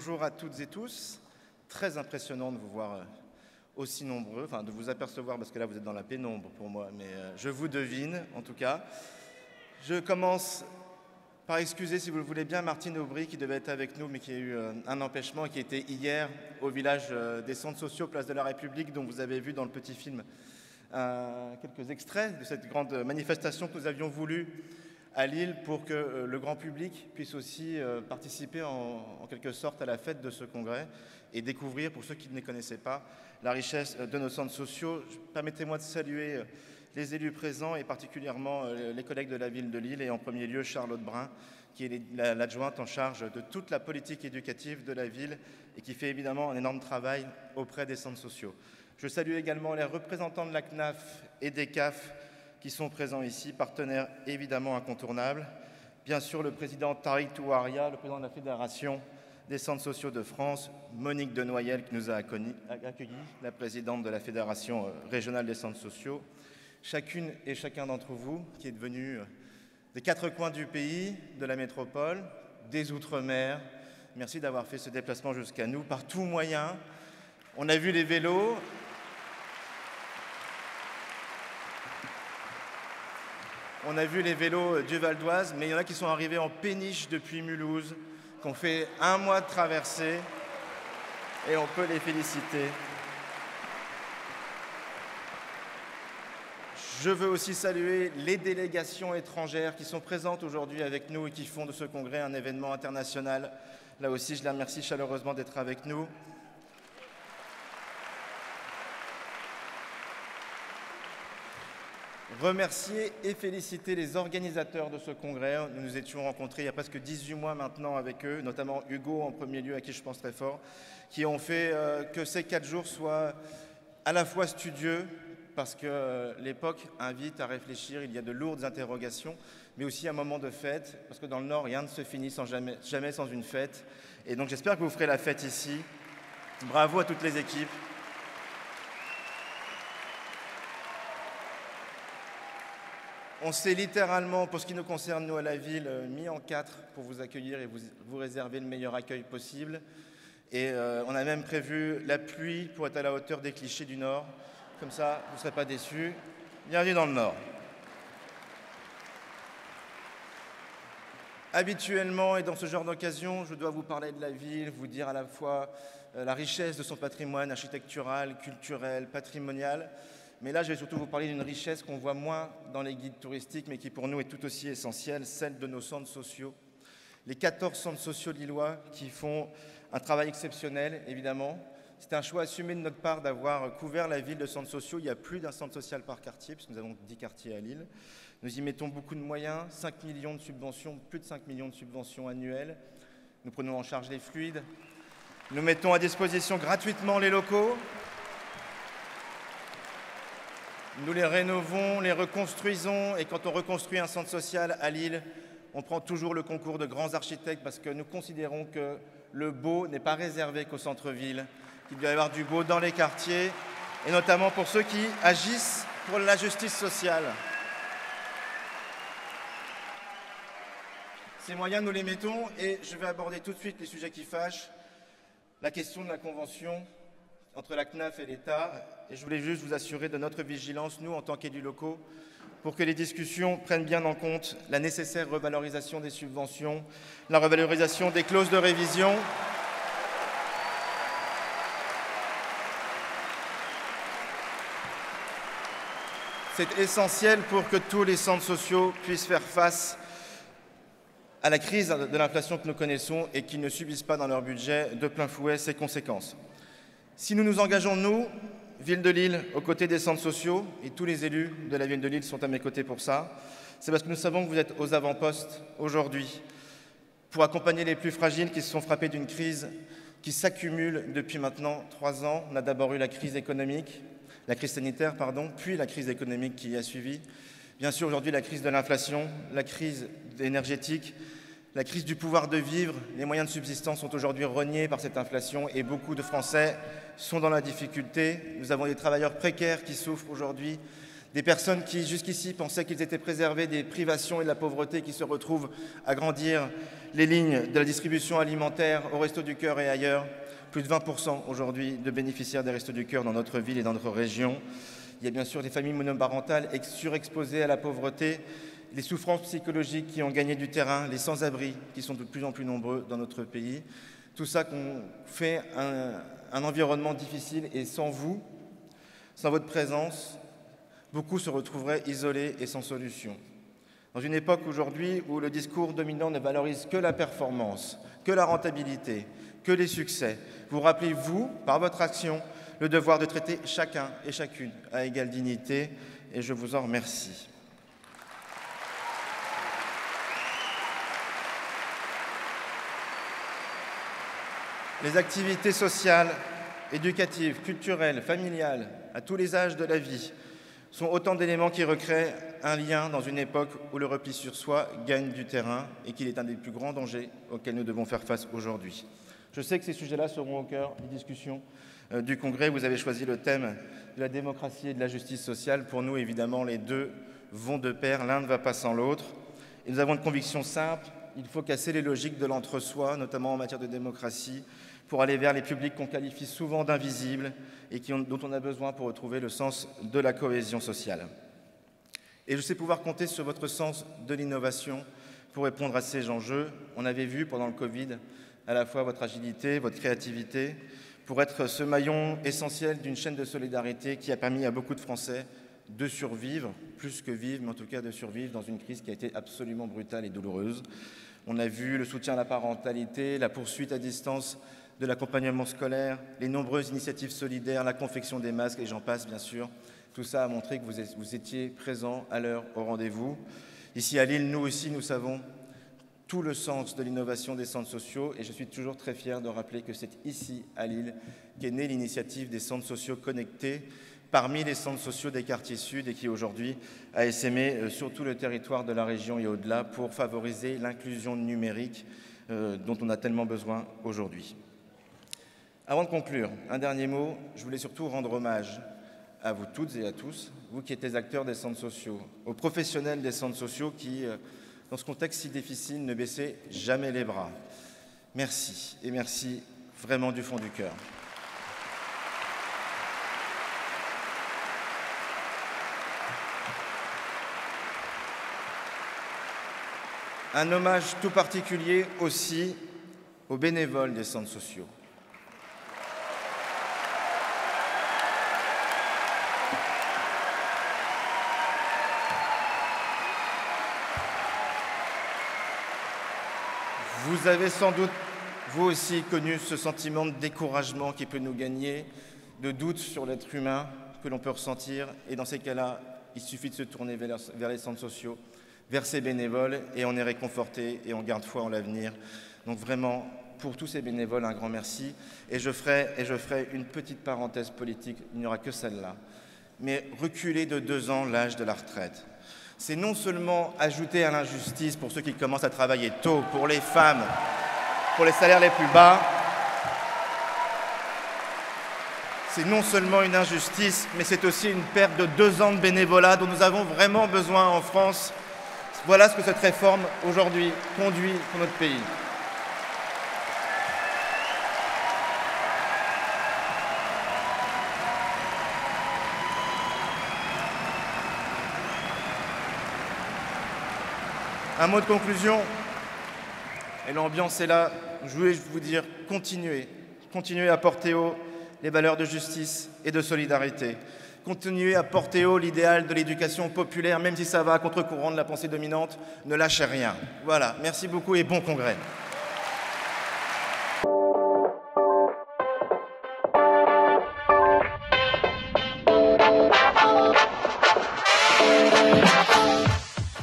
bonjour à toutes et tous. Très impressionnant de vous voir aussi nombreux, enfin de vous apercevoir parce que là vous êtes dans la pénombre pour moi, mais je vous devine en tout cas. Je commence par excuser, si vous le voulez bien, Martine Aubry qui devait être avec nous mais qui a eu un empêchement et qui était hier au village des centres sociaux, place de la République, dont vous avez vu dans le petit film quelques extraits de cette grande manifestation que nous avions voulu à Lille pour que le grand public puisse aussi participer en quelque sorte à la fête de ce congrès et découvrir, pour ceux qui ne les connaissaient pas, la richesse de nos centres sociaux. Permettez-moi de saluer les élus présents et particulièrement les collègues de la ville de Lille et en premier lieu Charlotte Brun, qui est l'adjointe en charge de toute la politique éducative de la ville et qui fait évidemment un énorme travail auprès des centres sociaux. Je salue également les représentants de la CNAF et des CAF qui sont présents ici, partenaires évidemment incontournables. Bien sûr, le président Tariq Touaria, le président de la Fédération des centres sociaux de France, Monique Denoyel qui nous a accueillis, la présidente de la Fédération régionale des centres sociaux, chacune et chacun d'entre vous qui est venu des quatre coins du pays, de la métropole, des Outre-mer. Merci d'avoir fait ce déplacement jusqu'à nous par tout moyen. On a vu les vélos. On a vu les vélos du Val d'Oise, mais il y en a qui sont arrivés en péniche depuis Mulhouse, qui ont fait 1 mois de traversée, et on peut les féliciter. Je veux aussi saluer les délégations étrangères qui sont présentes aujourd'hui avec nous et qui font de ce congrès un événement international. Là aussi, je les remercie chaleureusement d'être avec nous. Remercier et féliciter les organisateurs de ce congrès. Nous nous étions rencontrés il y a presque 18 mois maintenant avec eux, notamment Hugo en premier lieu, à qui je pense très fort, qui ont fait que ces 4 jours soient à la fois studieux, parce que l'époque invite à réfléchir, il y a de lourdes interrogations, mais aussi un moment de fête, parce que dans le Nord, rien ne se finit jamais sans une fête. Et donc j'espère que vous ferez la fête ici. Bravo à toutes les équipes. On s'est littéralement, pour ce qui nous concerne, nous à la ville, mis en 4 pour vous accueillir et vous réserver le meilleur accueil possible. Et on a même prévu la pluie pour être à la hauteur des clichés du Nord. Comme ça, vous ne serez pas déçus. Bienvenue dans le Nord. Habituellement, et dans ce genre d'occasion, je dois vous parler de la ville, vous dire à la fois la richesse de son patrimoine architectural, culturel, patrimonial. Mais là, je vais surtout vous parler d'une richesse qu'on voit moins dans les guides touristiques, mais qui pour nous est tout aussi essentielle, celle de nos centres sociaux. Les 14 centres sociaux lillois qui font un travail exceptionnel, évidemment. C'est un choix assumé de notre part d'avoir couvert la ville de centres sociaux. Il y a plus d'un centre social par quartier, puisque nous avons 10 quartiers à Lille. Nous y mettons beaucoup de moyens, 5 millions de subventions, plus de 5 millions de subventions annuelles. Nous prenons en charge les fluides. Nous mettons à disposition gratuitement les locaux. Nous les rénovons, les reconstruisons, et quand on reconstruit un centre social à Lille, on prend toujours le concours de grands architectes parce que nous considérons que le beau n'est pas réservé qu'au centre-ville, qu'il doit y avoir du beau dans les quartiers, et notamment pour ceux qui agissent pour la justice sociale. Ces moyens, nous les mettons, et je vais aborder tout de suite les sujets qui fâchent. La question de la convention entre la CNAF et l'État, et je voulais juste vous assurer de notre vigilance, nous, en tant qu'élus locaux, pour que les discussions prennent bien en compte la nécessaire revalorisation des subventions, la revalorisation des clauses de révision, c'est essentiel pour que tous les centres sociaux puissent faire face à la crise de l'inflation que nous connaissons et qu'ils ne subissent pas dans leur budget de plein fouet ses conséquences. Si nous nous engageons, nous, Ville de Lille, aux côtés des centres sociaux, et tous les élus de la Ville de Lille sont à mes côtés pour ça, c'est parce que nous savons que vous êtes aux avant-postes aujourd'hui pour accompagner les plus fragiles qui se sont frappés d'une crise qui s'accumule depuis maintenant 3 ans. On a d'abord eu la crise économique, la crise sanitaire, puis la crise économique qui y a suivi. Bien sûr, aujourd'hui, la crise de l'inflation, la crise énergétique, la crise du pouvoir de vivre, les moyens de subsistance sont aujourd'hui rognés par cette inflation et beaucoup de Français sont dans la difficulté. Nous avons des travailleurs précaires qui souffrent aujourd'hui, Des personnes qui, jusqu'ici, pensaient qu'ils étaient préservés des privations et de la pauvreté, qui se retrouvent à grandir les lignes de la distribution alimentaire au Restos du Cœur et ailleurs. Plus de 20% aujourd'hui de bénéficiaires des Restos du Cœur dans notre ville et dans notre région. Il y a bien sûr des familles monoparentales surexposées à la pauvreté, les souffrances psychologiques qui ont gagné du terrain, les sans-abri qui sont de plus en plus nombreux dans notre pays. Tout ça qu'on fait un environnement difficile et sans vous, sans votre présence, beaucoup se retrouveraient isolés et sans solution. Dans une époque aujourd'hui où le discours dominant ne valorise que la performance, que la rentabilité, que les succès, vous rappelez-vous, par votre action, le devoir de traiter chacun et chacune à égale dignité, et je vous en remercie. Les activités sociales, éducatives, culturelles, familiales, à tous les âges de la vie, sont autant d'éléments qui recréent un lien dans une époque où le repli sur soi gagne du terrain et qu'il est un des plus grands dangers auxquels nous devons faire face aujourd'hui. Je sais que ces sujets-là seront au cœur des discussions du Congrès. Vous avez choisi le thème de la démocratie et de la justice sociale. Pour nous, évidemment, les deux vont de pair, l'un ne va pas sans l'autre. Et nous avons une conviction simple, il faut casser les logiques de l'entre-soi, notamment en matière de démocratie, pour aller vers les publics qu'on qualifie souvent d'invisibles et dont on a besoin pour retrouver le sens de la cohésion sociale. Et je sais pouvoir compter sur votre sens de l'innovation pour répondre à ces enjeux. On avait vu pendant le Covid à la fois votre agilité, votre créativité, pour être ce maillon essentiel d'une chaîne de solidarité qui a permis à beaucoup de Français de survivre, plus que vivre, mais en tout cas de survivre dans une crise qui a été absolument brutale et douloureuse. On a vu le soutien à la parentalité, la poursuite à distance de l'accompagnement scolaire, les nombreuses initiatives solidaires, la confection des masques, et j'en passe bien sûr. Tout ça a montré que vous étiez présents à l'heure au rendez-vous. Ici à Lille, nous aussi, nous savons tout le sens de l'innovation des centres sociaux, et je suis toujours très fier de rappeler que c'est ici, à Lille, qu'est née l'initiative des centres sociaux connectés parmi les centres sociaux des quartiers sud et qui aujourd'hui a essaimé sur tout le territoire de la région et au-delà pour favoriser l'inclusion numérique dont on a tellement besoin aujourd'hui. Avant de conclure, un dernier mot, je voulais surtout rendre hommage à vous toutes et à tous, vous qui êtes les acteurs des centres sociaux, aux professionnels des centres sociaux qui, dans ce contexte si difficile, ne baissaient jamais les bras. Merci, et merci vraiment du fond du cœur. Un hommage tout particulier aussi aux bénévoles des centres sociaux. Vous avez sans doute, vous aussi, connu ce sentiment de découragement qui peut nous gagner, de doute sur l'être humain que l'on peut ressentir. Et dans ces cas-là, il suffit de se tourner vers les centres sociaux, vers ces bénévoles, et on est réconforté et on garde foi en l'avenir. Donc vraiment, pour tous ces bénévoles, un grand merci. Et je ferai une petite parenthèse politique, il n'y aura que celle-là. Mais reculer de 2 ans l'âge de la retraite, c'est non seulement ajouter à l'injustice pour ceux qui commencent à travailler tôt, pour les femmes, pour les salaires les plus bas, c'est non seulement une injustice, mais c'est aussi une perte de 2 ans de bénévolat dont nous avons vraiment besoin en France. Voilà ce que cette réforme aujourd'hui conduit pour notre pays. Un mot de conclusion, et l'ambiance est là, je voulais vous dire, continuez à porter haut les valeurs de justice et de solidarité. Continuez à porter haut l'idéal de l'éducation populaire, même si ça va à contre-courant de la pensée dominante, ne lâchez rien. Voilà, merci beaucoup et bon congrès.